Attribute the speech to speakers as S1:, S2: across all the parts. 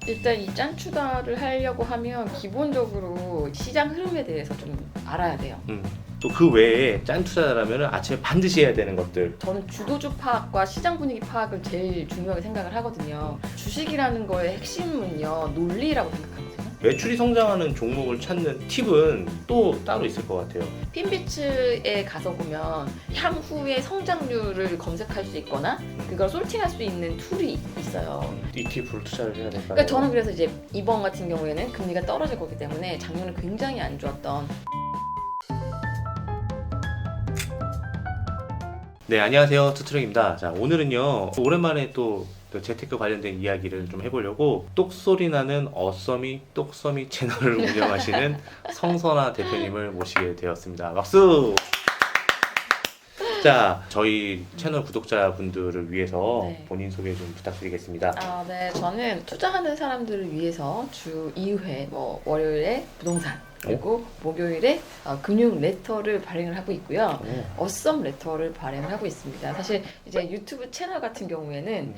S1: 일단 이 짠투자를 하려고 하면 기본적으로 시장 흐름에 대해서 좀 알아야 돼요.
S2: 또 그 외에 짠 투자라면 아침에 반드시 해야 되는 것들.
S1: 저는 주도주 파악과 시장 분위기 파악을 제일 중요하게 생각을 하거든요. 주식이라는 거의 핵심은요, 논리라고 생각하거든요.
S2: 매출이 성장하는 종목을 찾는 팁은 또 따로 있을 것 같아요.
S1: 핀비츠에 가서 보면 향후의 성장률을 검색할 수 있거나 그걸 솔팅할 수 있는 툴이 있어요.
S2: ETF로 투자를 해야 될까요?
S1: 그러니까 저는 그래서 이제 이번 같은 경우에는 금리가 떨어질 거기 때문에 작년에 굉장히 안 좋았던.
S2: 네, 안녕하세요. 투트랙입니다. 자, 오늘은요, 오랜만에 또 재테크 관련된 이야기를 좀 해보려고 똑소리 나는 어서미 똑서미 채널을 운영하시는 성선아 대표님을 모시게 되었습니다. 박수! 자, 저희 채널 구독자분들을 위해서
S1: 네.
S2: 본인 소개 좀 부탁드리겠습니다.
S1: 네, 저는 투자하는 사람들을 위해서 주 2회, 월요일에 부동산, 그리고 목요일에 금융 레터를 발행을 하고 있고요. 어썸 레터를 발행을 하고 있습니다. 사실 이제 유튜브 채널 같은 경우에는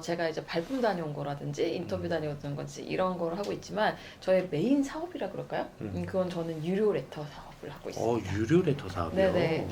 S1: 제가 이제 발품 다녀온 거라든지 인터뷰 다녀왔던 건지 이런 걸 하고 있지만 저의 메인 사업이라 그럴까요? 그건 저는 유료 레터 사업을 하고 있습니다.
S2: 유료 레터 사업이요?
S1: 네네.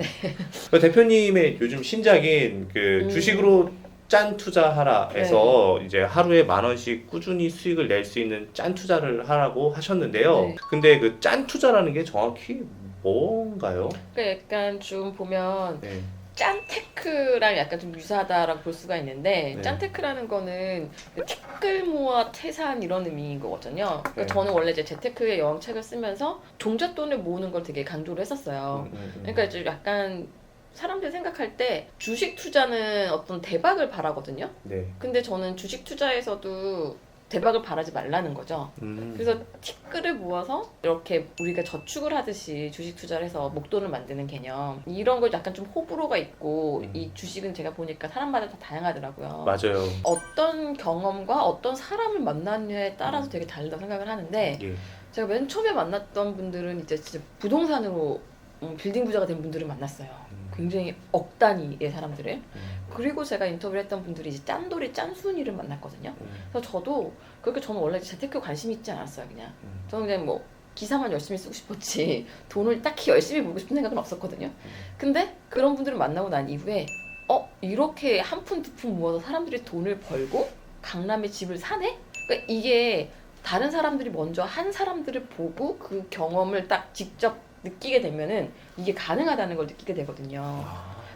S2: 대표님의 요즘 신작인 그 주식으로 짠 투자하라에서 이제 하루에 10,000원씩 꾸준히 수익을 낼 수 있는 짠 투자를 하라고 하셨는데요.
S1: 네.
S2: 근데 그 짠 투자라는 게 정확히 뭔가요?
S1: 그러니까 약간 좀 보면
S2: 네.
S1: 짠테크랑 약간 좀 유사하다라고 볼 수가 있는데
S2: 네.
S1: 짠테크라는 거는 티끌 모아 태산 이런 의미인 거거든요. 그러니까
S2: 네.
S1: 저는 원래 이제 재테크의 영책을 쓰면서 종잣돈을 모으는 걸 되게 강조를 했었어요. 그러니까 이제 약간 사람들이 생각할 때 주식 투자는 어떤 대박을 바라거든요.
S2: 네.
S1: 근데 저는 주식 투자에서도 대박을 바라지 말라는 거죠. 그래서 티끌을 모아서 이렇게 우리가 저축을 하듯이 주식 투자를 해서 목돈을 만드는 개념, 이런 걸 약간 좀 호불호가 있고 이 주식은 제가 보니까 사람마다 다 다양하더라고요.
S2: 맞아요.
S1: 어떤 경험과 어떤 사람을 만났냐에 따라서 되게 다르다고 생각을 하는데
S2: 예.
S1: 제가 맨 처음에 만났던 분들은 이제 진짜 부동산으로 빌딩 부자가 된 분들을 만났어요. 굉장히 억 단위의 사람들을. 그리고 제가 인터뷰를 했던 분들이 이제 짠돌이 짠순이를 만났거든요. 그래서 저도 그렇게 저는 원래 재테크에 관심이 있지 않았어요. 그냥 저는 그냥 뭐 기사만 열심히 쓰고 싶었지 돈을 딱히 열심히 벌고 싶은 생각은 없었거든요. 근데 그런 분들을 만나고 난 이후에 이렇게 한 푼 두 푼 모아서 사람들이 돈을 벌고 강남에 집을 사네? 그러니까 이게 다른 사람들이 먼저 한 사람들을 보고 그 경험을 딱 직접 느끼게 되면은 이게 가능하다는 걸 느끼게 되거든요.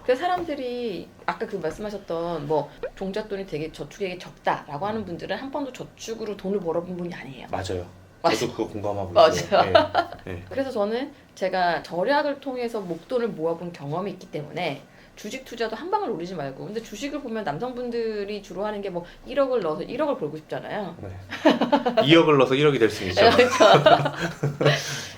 S1: 그래서 사람들이 아까 그 말씀하셨던 종잣돈이 되게 저축액이 적다라고 하는 분들은 한 번도 저축으로 돈을 벌어본 분이 아니에요.
S2: 맞아요.
S1: 맞아요.
S2: 저도 그거 공감하고
S1: 맞아요.
S2: 있어요. 네.
S1: 그래서 저는 제가 절약을 통해서 목돈을 모아본 경험이 있기 때문에 주식 투자도 한 방을 노리지 말고, 근데 주식을 보면 남성분들이 주로 하는 게 1억을 넣어서 1억을 벌고 싶잖아요.
S2: 네. 2억을 넣어서 1억이 될 수 있죠.
S1: 그렇죠.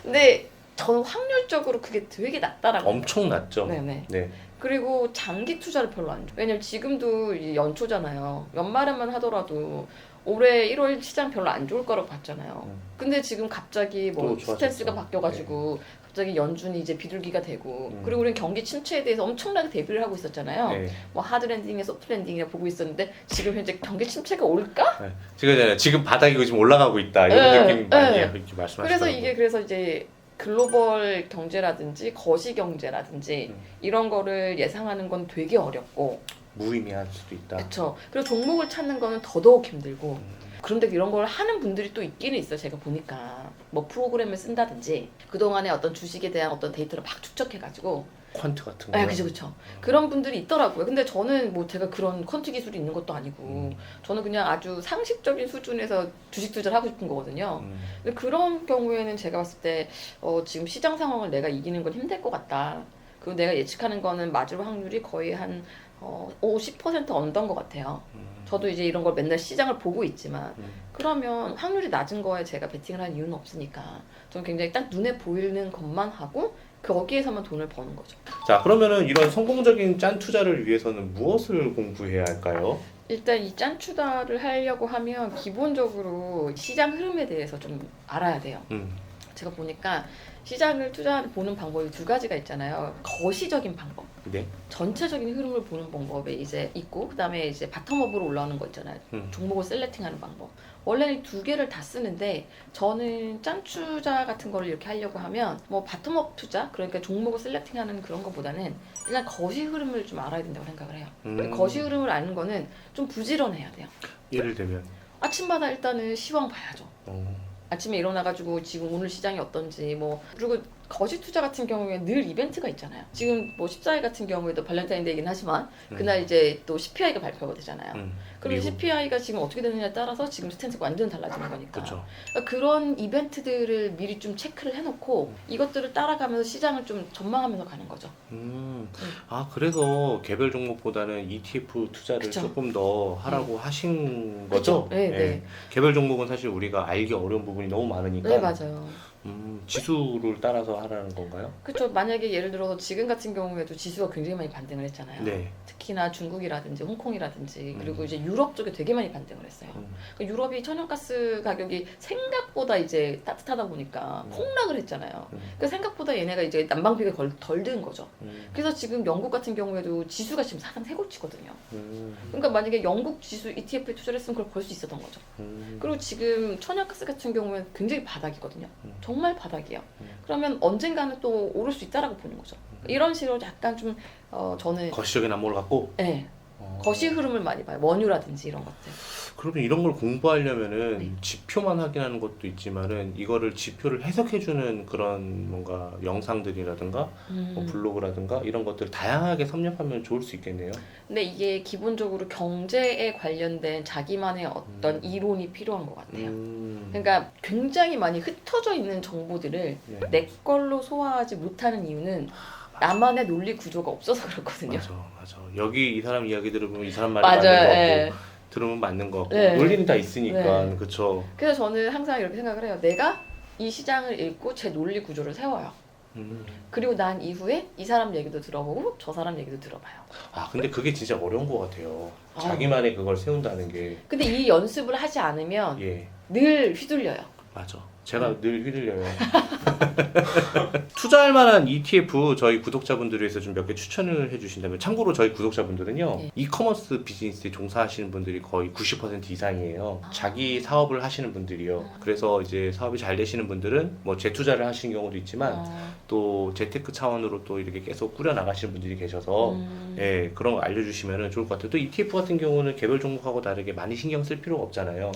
S1: 근데 저는 확률적으로 그게 되게 낮다라고.
S2: 엄청 낮죠.
S1: 네네.
S2: 네.
S1: 그리고 장기 투자를 별로 안 좋아. 왜냐면 지금도 이제 연초잖아요. 연말에만 하더라도 올해 1월 시장 별로 안 좋을 거라고 봤잖아요. 근데 지금 갑자기
S2: 또
S1: 스탠스가
S2: 좋아졌죠.
S1: 바뀌어가지고 갑자기 연준이 이제 비둘기가 되고 그리고 우리는 경기 침체에 대해서 엄청나게 대비를 하고 있었잖아요.
S2: 네.
S1: 하드 랜딩에 소프트 랜딩이라 보고 있었는데 지금 현재 경기 침체가 올까?
S2: 네. 지금 바닥이고 지금 올라가고 있다 이런 느낌 많이 이렇게 말씀하시더라고요.
S1: 그래서 이제 글로벌 경제라든지 거시 경제라든지 이런 거를 예상하는 건 되게 어렵고
S2: 무의미할 수도 있다.
S1: 그렇죠. 그리고 종목을 찾는 거는 더더욱 힘들고 그런데 이런 걸 하는 분들이 또 있기는 있어요. 제가 보니까 프로그램을 쓴다든지 그동안에 어떤 주식에 대한 어떤 데이터를 막 추적해가지고
S2: 퀀트 같은 거.
S1: 네, 그죠. 그런 분들이 있더라고요. 근데 저는 제가 그런 퀀트 기술이 있는 것도 아니고 저는 그냥 아주 상식적인 수준에서 주식 투자를 하고 싶은 거거든요. 근데 그런 경우에는 제가 봤을 때 지금 시장 상황을 내가 이기는 건 힘들 것 같다. 그리고 내가 예측하는 거는 맞을 확률이 거의 한 50% 언더인 것 같아요. 저도 이제 이런 걸 맨날 시장을 보고 있지만 그러면 확률이 낮은 거에 제가 베팅을 할 이유는 없으니까 저는 굉장히 딱 눈에 보이는 것만 하고 거기에서만 돈을 버는 거죠.
S2: 자, 그러면은 이런 성공적인 짠 투자를 위해서는 무엇을 공부해야 할까요?
S1: 일단 이 짠투자를 하려고 하면 기본적으로 시장 흐름에 대해서 좀 알아야 돼요. 제가 보니까 시장을 보는 방법이 두 가지가 있잖아요. 거시적인 방법.
S2: 네.
S1: 전체적인 흐름을 보는 방법이 이제 있고, 그다음에 이제 바텀업으로 올라오는 거 있잖아요. 종목을 셀렉팅하는 방법. 원래는 이 두 개를 다 쓰는데 저는 짠 투자 같은 거를 이렇게 하려고 하면 뭐 바텀업 투자 그러니까 종목을 셀렉팅하는 그런 것보다는 일단 거시 흐름을 좀 알아야 된다고 생각을 해요. 거시 흐름을 아는 거는 좀 부지런해야 돼요.
S2: 예를 들면
S1: 아침마다 일단은 시황 봐야죠.
S2: 어,
S1: 아침에 일어나가지고 지금 오늘 시장이 어떤지 뭐 그리고 거시 투자 같은 경우에 늘 이벤트가 있잖아요. 지금 뭐 14일 같은 경우에도 발렌타인데이긴 하지만 그날 이제 또 CPI가 발표가 되잖아요. 그리고
S2: 미국.
S1: CPI가 지금 어떻게 되느냐에 따라서 지금 스탠스가 완전 달라지는 거니까.
S2: 그렇죠.
S1: 그러니까 그런 이벤트들을 미리 좀 체크를 해놓고 이것들을 따라가면서 시장을 좀 전망하면서 가는 거죠.
S2: 아 그래서 개별 종목보다는 ETF 투자를
S1: 그쵸.
S2: 조금 더 하라고 하신 거죠?
S1: 그쵸. 네, 네.
S2: 개별 종목은 사실 우리가 알기 어려운 부분이 너무 많으니까
S1: 네, 맞아요.
S2: 지수를 따라서 하라는 건가요?
S1: 그렇죠. 만약에 예를 들어서 지금 같은 경우에도 지수가 굉장히 많이 반등을 했잖아요.
S2: 네.
S1: 특히나 중국이라든지 홍콩이라든지 그리고 이제 유럽 쪽에 되게 많이 반등을 했어요. 그러니까 유럽이 천연가스 가격이 생각보다 이제 따뜻하다 보니까 폭락을 했잖아요. 그러니까 생각보다 얘네가 이제 난방비가 덜 든 거죠. 그래서 지금 영국 같은 경우에도 지수가 지금 사상 최고치거든요. 그러니까 만약에 영국 지수 ETF에 투자를 했으면 그걸 벌 수 있었던 거죠. 그리고 지금 천연가스 같은 경우에는 굉장히 바닥이거든요. 정말 바닥이에요. 그러면 언젠가는 또 오를 수 있다라고 보는 거죠. 이런 식으로 약간 좀 저는
S2: 거시적인 안목을 갖고
S1: 네, 거시 흐름을 많이 봐요. 원유라든지 이런 것들.
S2: 그러면 이런 걸 공부하려면은
S1: 네.
S2: 지표만 확인하는 것도 있지만은 이거를 지표를 해석해주는 그런 뭔가 영상들이라든가 뭐 블로그라든가 이런 것들 다양하게 섭렵하면 좋을 수 있겠네요.
S1: 근데 이게 기본적으로 경제에 관련된 자기만의 어떤 이론이 필요한 것 같아요. 그러니까 굉장히 많이 흩어져 있는 정보들을
S2: 네.
S1: 내 걸로 소화하지 못하는 이유는 나만의 논리 구조가 없어서 그렇거든요.
S2: 맞아. 여기 이 사람 이야기 들으면 이 사람 말이
S1: 맞아요.
S2: 맞는 거 같고
S1: 예.
S2: 들으면 맞는 거 같고
S1: 네.
S2: 논리는 다 있으니까
S1: 네.
S2: 그쵸.
S1: 그래서 저는 항상 이렇게 생각을 해요. 내가 이 시장을 읽고 제 논리 구조를 세워요. 그리고 난 이후에 이 사람 얘기도 들어보고 저 사람 얘기도 들어봐요.
S2: 아 근데 그게 진짜 어려운 것 같아요.
S1: 아.
S2: 자기만의 그걸 세운다는 게.
S1: 근데 이 연습을 하지 않으면
S2: 예.
S1: 늘 휘둘려요.
S2: 맞아. 제가 늘 휘둘려요. 투자할 만한 ETF 저희 구독자분들을 위해서 좀 몇 개 추천을 해주신다면, 참고로 저희 구독자분들은요
S1: 네.
S2: 이커머스 비즈니스에 종사하시는 분들이 거의 90% 이상이에요. 자기 사업을 하시는 분들이요. 그래서 이제 사업이 잘 되시는 분들은 뭐 재투자를 하시는 경우도 있지만 또 재테크 차원으로 또 이렇게 계속 꾸려 나가시는 분들이 계셔서 예, 그런 거 알려주시면 좋을 것 같아요. 또 ETF 같은 경우는 개별 종목하고 다르게 많이 신경 쓸 필요가 없잖아요.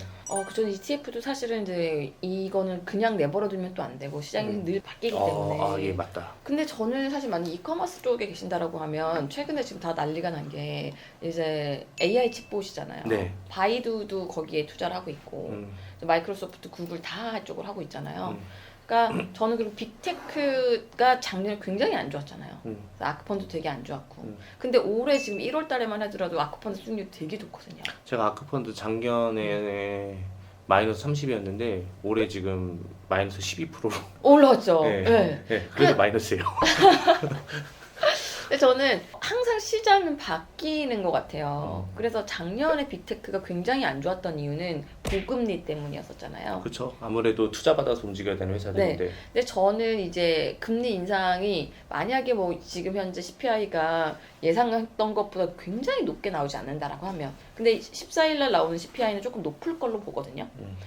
S1: 저는 ETF도 사실은 이제 이거는 그냥 내버려두면 또 안 되고 시장이 늘 바뀌기 때문에.
S2: 예, 맞다.
S1: 근데 저는 사실 만약 이커머스 쪽에 계신다라고 하면 최근에 지금 다 난리가 난 게 이제 AI 챗봇이잖아요.
S2: 네.
S1: 바이두도 거기에 투자를 하고 있고 마이크로소프트, 구글 다 이쪽을 하고 있잖아요. 그러니까 저는 그리고 빅테크가 작년에 굉장히 안 좋았잖아요. 그래서 아크펀드 되게 안 좋았고. 근데 올해 지금 1월 달에만 하더라도 아크펀드 수익률 되게 좋거든요.
S2: 제가 아크펀드 작년에 마이너스 30이었는데 올해 지금 마이너스 12%로
S1: 올라왔죠.
S2: 네.
S1: 네.
S2: 네, 그래도 마이너스예요.
S1: 근데 저는 항상 시장은 바뀌는 것 같아요. 그래서 작년에 빅테크가 굉장히 안 좋았던 이유는 고금리 때문이었었잖아요.
S2: 그렇죠. 아무래도 투자받아서 움직여야 되는 회사들인데.
S1: 근데 저는 이제 금리 인상이 만약에 뭐 지금 현재 CPI가 예상했던 것보다 굉장히 높게 나오지 않는다라고 하면, 근데 14일 날 나오는 CPI는 조금 높을 걸로 보거든요.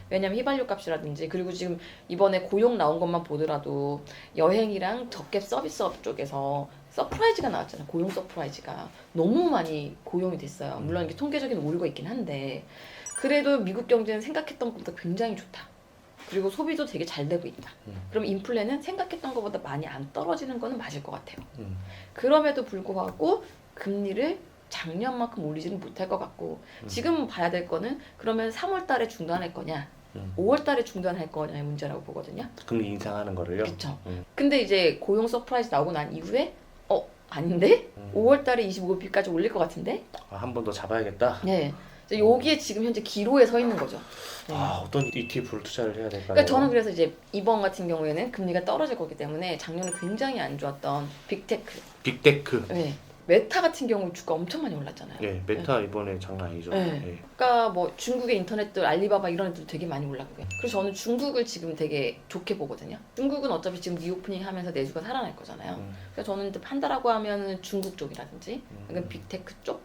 S1: 왜냐면 휘발유 값이라든지, 그리고 지금 이번에 고용 나온 것만 보더라도 여행이랑 적게 서비스업 쪽에서 서프라이즈가 나왔잖아요. 고용 서프라이즈가 너무 많이 고용이 됐어요. 물론 이게 통계적인 오류가 있긴 한데 그래도 미국 경제는 생각했던 것보다 굉장히 좋다. 그리고 소비도 되게 잘 되고 있다. 그럼 인플레는 생각했던 것보다 많이 안 떨어지는 거는 맞을 것 같아요. 그럼에도 불구하고 금리를 작년만큼 올리지는 못할 것 같고, 지금 봐야 될 거는 그러면 3월 달에 중단할 거냐 5월 달에 중단할 거냐의 문제라고 보거든요.
S2: 금리 인상하는 거를요?
S1: 그렇죠. 근데 이제 고용 서프라이즈 나오고 난 이후에 아닌데? 5월 달에 25bp까지 올릴 것 같은데?
S2: 한 번 더 잡아야겠다.
S1: 네. 여기에 지금 현재 기로에 서 있는 거죠. 네.
S2: 어떤 ETF를 투자를 해야 될까요?
S1: 그러니까 저는 그래서 이제 이번 같은 경우에는 금리가 떨어질 거기 때문에 작년에 굉장히 안 좋았던 빅테크.
S2: 빅테크.
S1: 네. 메타 같은 경우 주가 엄청 많이 올랐잖아요.
S2: 예, 메타 이번에 장난 아니죠.
S1: 네.
S2: 예.
S1: 그러니까 뭐 중국의 인터넷들 알리바바 이런 애들 되게 많이 올랐고요. 그래서 저는 중국을 지금 되게 좋게 보거든요. 중국은 어차피 지금 리오프닝 하면서 내수가 살아날 거잖아요. 그래서 저는 한다라고 하면은 중국 쪽이라든지 약간 빅테크 쪽.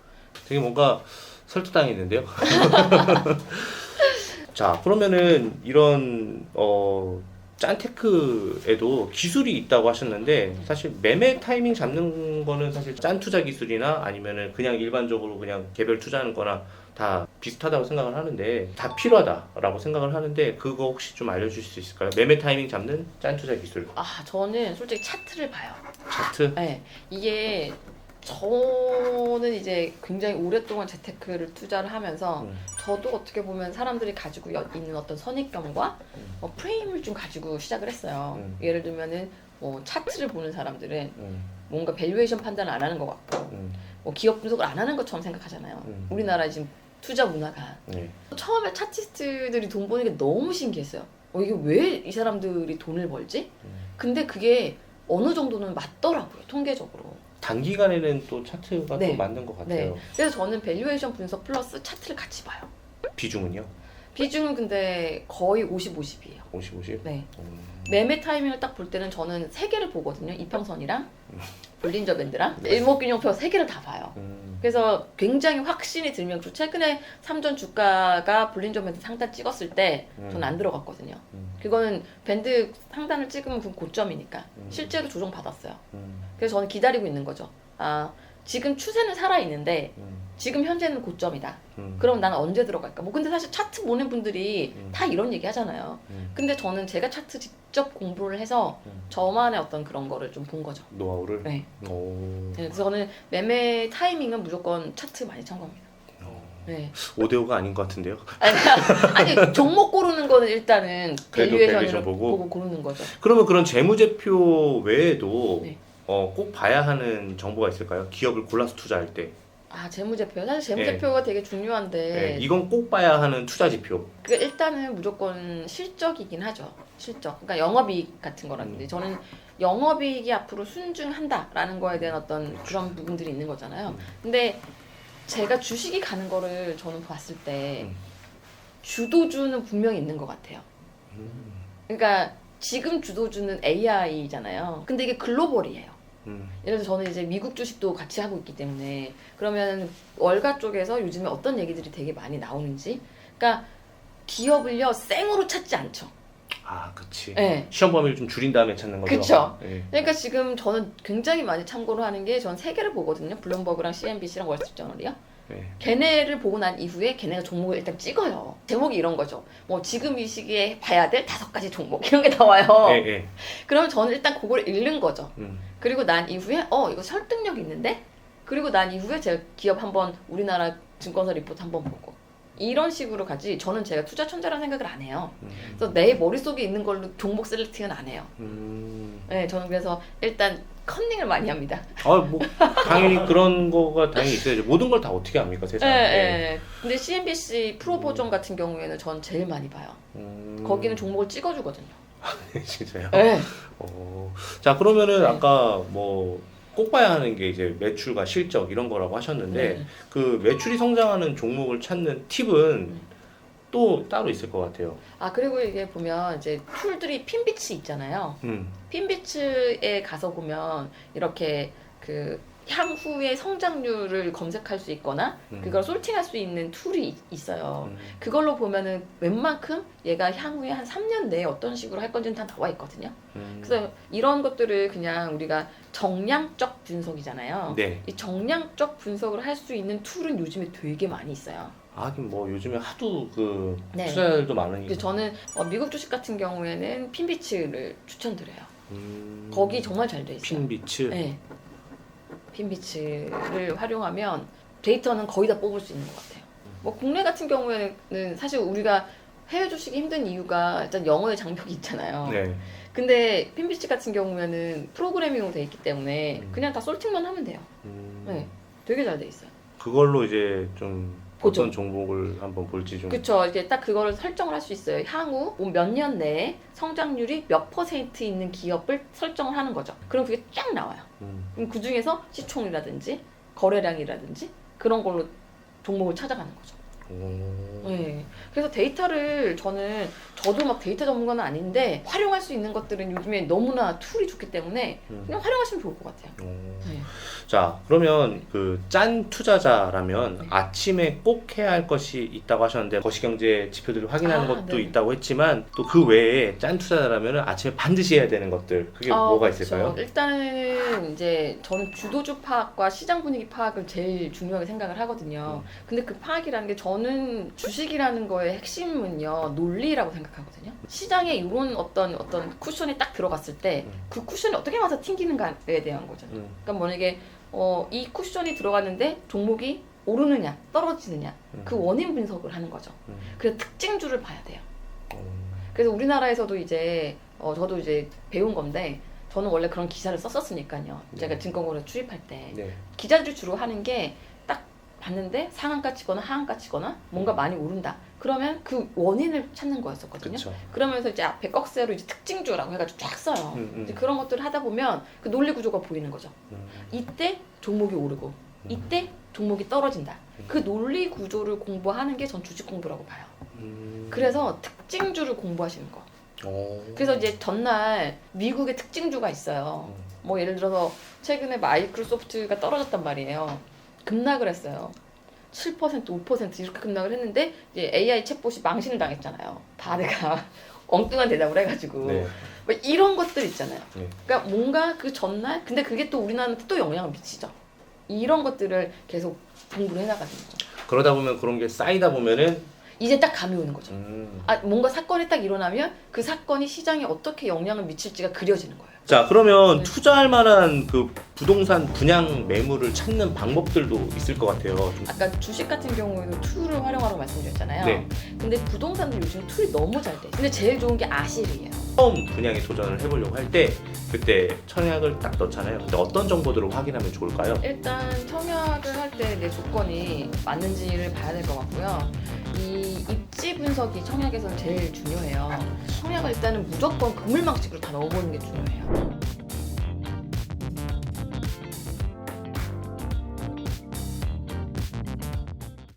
S2: 되게 뭔가 설득당했는데요. 자, 그러면은 이런 짠테크에도 기술이 있다고 하셨는데 사실 매매 타이밍 잡는 거는 사실 짠 투자 기술이나 아니면은 그냥 일반적으로 그냥 개별 투자하는 거나 다 비슷하다고 생각을 하는데 다 필요하다라고 생각을 하는데 그거 혹시 좀 알려주실 수 있을까요? 매매 타이밍 잡는 짠 투자 기술.
S1: 저는 솔직히 차트를 봐요.
S2: 차트?
S1: 네, 이게 저는 이제 굉장히 오랫동안 재테크를 투자를 하면서 저도 어떻게 보면 사람들이 가지고 있는 어떤 선입견과 프레임을 좀 가지고 시작을 했어요. 예를 들면은 뭐 차트를 보는 사람들은 뭔가 밸류에이션 판단을 안 하는 것 같고 뭐 기업 분석을 안 하는 것처럼 생각하잖아요. 우리나라 지금 투자 문화가
S2: 네.
S1: 처음에 차티스트들이 돈 버는 게 너무 신기했어요. 이게 왜 이 사람들이 돈을 벌지? 근데 그게 어느 정도는 맞더라고요, 통계적으로.
S2: 단기간에는 또 차트가
S1: 네.
S2: 또 맞는 것 같아요.
S1: 네. 그래서 저는 밸류에이션 분석 플러스 차트를 같이 봐요.
S2: 비중은요?
S1: 비중은 근데 거의 50-50이에요.
S2: 50, 50?
S1: 네. 매매 타이밍을 딱 볼 때는 저는 세 개를 보거든요. 이평선이랑 볼린저 밴드랑 일목균형표 세 개를 다 봐요. 그래서 굉장히 확신이 들면 그리고 최근에 삼전 주가가 볼린저 밴드 상단 찍었을 때 저는 안 들어갔거든요. 그거는 밴드 상단을 찍으면 그건 고점이니까 실제로 조정 받았어요. 그래서 저는 기다리고 있는 거죠. 지금 추세는 살아있는데 지금 현재는 고점이다. 그럼 나는 언제 들어갈까? 뭐 근데 사실 차트 보는 분들이 다 이런 얘기 하잖아요. 근데 저는 제가 차트 직접 공부를 해서 저만의 어떤 그런 거를 좀 본 거죠.
S2: 노하우를?
S1: 네.
S2: 오.
S1: 그래서 저는 매매 타이밍은 무조건 차트 많이 참고합니다. 네.
S2: 5대5가 아닌 것 같은데요?
S1: 아니 종목 고르는 거는 일단은
S2: 그래도
S1: 밸류에이션을
S2: 밸류에이션 보고?
S1: 고르는 거죠.
S2: 그러면 그런 재무제표 외에도
S1: 네.
S2: 꼭 봐야 하는 정보가 있을까요? 기업을 골라서 투자할 때.
S1: 재무제표. 사실 재무제표가 되게 중요한데
S2: 네, 이건 꼭 봐야 하는 투자 지표.
S1: 그러니까 일단은 무조건 실적이긴 하죠. 실적. 그러니까 영업이익 같은 거라든지 저는 영업이익이 앞으로 순증한다라는 거에 대한 어떤 그런 부분들이 있는 거잖아요. 근데 제가 주식이 가는 거를 저는 봤을 때 주도주는 분명히 있는 것 같아요. 그러니까 지금 주도주는 AI잖아요. 근데 이게 글로벌이에요. 예를 들어 저는 이제 미국 주식도 같이 하고 있기 때문에 그러면 월가 쪽에서 요즘에 어떤 얘기들이 되게 많이 나오는지 그러니까 기업을요 생으로 찾지 않죠.
S2: 그치.
S1: 네.
S2: 시험 범위를 좀 줄인 다음에 찾는 거죠.
S1: 그쵸.
S2: 네.
S1: 그러니까 지금 저는 굉장히 많이 참고를 하는 게 전 세 개를 보거든요. 블룸버그랑 CNBC랑 월스트리트저널이요.
S2: 네.
S1: 걔네를 보고 난 이후에 걔네가 종목을 일단 찍어요. 제목이 이런 거죠. 뭐 지금 이 시기에 봐야 될 5가지 종목 이런 게 나와요.
S2: 네.
S1: 그러면 저는 일단 그걸 읽는 거죠.
S2: 음.
S1: 그리고 난 이후에 이거 설득력 있는데? 그리고 난 이후에 제가 기업 한번 우리나라 증권사 리포트 한번 보고 이런 식으로 가지 저는 제가 투자 천재라는 생각을 안 해요. 그래서 내 머릿속에 있는 걸로 종목 셀렉팅은 안 해요. 네, 저는 그래서 일단 컨닝을 많이 합니다.
S2: 뭐 당연히 그런 거가 당연히 있어야죠. 모든 걸 다 어떻게 합니까 세상에.
S1: 네. 근데 CNBC 프로 버전 같은 경우에는 전 제일 많이 봐요. 거기는 종목을 찍어주거든요.
S2: 진짜요?
S1: 네.
S2: 자 그러면은 아까 뭐 꼭 봐야 하는 게 이제 매출과 실적 이런 거라고 하셨는데 그 매출이 성장하는 종목을 찾는 팁은 또 따로 있을 것 같아요.
S1: 그리고 이게 보면 이제 툴들이 핀비츠 있잖아요. 핀비츠에 가서 보면 이렇게 그 향후의 성장률을 검색할 수 있거나 그걸 솔팅할 수 있는 툴이 있어요. 그걸로 보면은 웬만큼 얘가 향후에 한 3년 내에 어떤 식으로 할 건지는 다 나와 있거든요. 그래서 이런 것들을 그냥 우리가 정량적 분석이잖아요.
S2: 네.
S1: 이 정량적 분석을 할 수 있는 툴은 요즘에 되게 많이 있어요.
S2: 하긴 뭐 요즘에 하도 그
S1: 네.
S2: 투자자들도 많으니까.
S1: 그래서 저는 미국 주식 같은 경우에는 핀비츠를 추천드려요. 거기 정말 잘 돼 있어요.
S2: 핀비츠.
S1: 네. 핀비츠를 활용하면 데이터는 거의 다 뽑을 수 있는 것 같아요. 뭐 국내 같은 경우에는 사실 우리가 해외 주식이 힘든 이유가 일단 영어의 장벽이 있잖아요.
S2: 네.
S1: 근데 핀비츠 같은 경우에는 프로그래밍으로 돼 있기 때문에 그냥 다 솔팅만 하면 돼요. 네. 되게 잘 돼 있어요.
S2: 그걸로 이제 좀
S1: 보죠.
S2: 어떤 종목을 한번 볼지 좀.
S1: 그렇죠. 이제 딱 그거를 설정을 할 수 있어요. 향후 몇 년 내에 성장률이 몇 % 있는 기업을 설정을 하는 거죠. 그럼 그게 쫙 나와요. 그럼 그 중에서 시총이라든지 거래량이라든지 그런 걸로 종목을 찾아가는 거죠. 네. 그래서 데이터를 저는 저도 막 데이터 전문가는 아닌데 활용할 수 있는 것들은 요즘에 너무나 툴이 좋기 때문에 그냥 활용하시면 좋을 것 같아요. 네.
S2: 자, 그러면 그 짠 투자자라면
S1: 네.
S2: 아침에 꼭 해야 할 것이 있다고 하셨는데 거시경제 지표들을 확인하는 것도
S1: 네.
S2: 있다고 했지만 또 그 외에 짠 투자자라면 아침에 반드시 해야 되는 것들 그게 뭐가
S1: 그렇죠.
S2: 있을까요?
S1: 일단은 이제 저는 주도주 파악과 시장 분위기 파악을 제일 중요하게 생각을 하거든요. 근데 그 파악이라는 게 저는 주식이라는 거의 핵심은요 논리라고 생각하거든요. 시장에 이런 어떤 쿠션이 딱 들어갔을 때 그 쿠션이 어떻게 와서 튕기는가에 대한 거죠. 그러니까 만약에 이 쿠션이 들어갔는데 종목이 오르느냐 떨어지느냐 그 원인 분석을 하는 거죠. 그래서 특징주를 봐야 돼요. 그래서 우리나라에서도 이제 저도 이제 배운 건데 저는 원래 그런 기사를 썼었으니까요. 제가 증권거래 출입할 때
S2: 네.
S1: 기자들 주로 하는 게 딱 봤는데 상한가 치거나 하한가 치거나 뭔가 많이 오른다. 그러면 그 원인을 찾는 거였었거든요.
S2: 그렇죠.
S1: 그러면서 이제 앞에 꺽쇠로 이제 특징주라고 해가지고 쫙 써요. 이제 그런 것들을 하다 보면 그 논리 구조가 보이는 거죠. 이때 종목이 오르고 이때 종목이 떨어진다. 그 논리 구조를 공부하는 게 전 주식 공부라고 봐요. 그래서 특징주를 공부하시는 거. 그래서 이제 전날 미국의 특징주가 있어요. 뭐 예를 들어서 최근에 마이크로소프트가 떨어졌단 말이에요. 급락을 했어요. 7%, 5% 이렇게 급락을 했는데 이제 AI 챗봇이 망신을 당했잖아요. 다들 엉뚱한 대답을 해가지고
S2: 네.
S1: 뭐 이런 것들 있잖아요.
S2: 네.
S1: 그러니까 뭔가 그 전날 근데 그게 또 우리나라한테 또 영향을 미치죠. 이런 것들을 계속 공부를 해나가는 거죠.
S2: 그러다 보면 그런 게 쌓이다 보면은
S1: 이제 딱 감이 오는 거죠. 뭔가 사건이 딱 일어나면 그 사건이 시장에 어떻게 영향을 미칠지가 그려지는 거예요.
S2: 자, 그러면
S1: 네.
S2: 투자할 만한 그 부동산 분양 매물을 찾는 방법들도 있을 것 같아요. 좀.
S1: 아까 주식 같은 경우에도 툴을 활용하라고 말씀드렸잖아요.
S2: 네.
S1: 근데 부동산도 요즘 툴이 너무 잘 돼. 근데 제일 좋은 게 아실이에요.
S2: 처음 분양에 도전을 해보려고 할 때 그때 청약을 딱 넣잖아요. 근데 어떤 정보들을 확인하면 좋을까요?
S1: 일단 청약을 할 때 내 조건이 맞는지를 봐야 될 것 같고요. 이 입지 분석이 청약에서는 제일 중요해요. 청약을 일단은 무조건 그물망식으로 다 넣어보는 게 중요해요.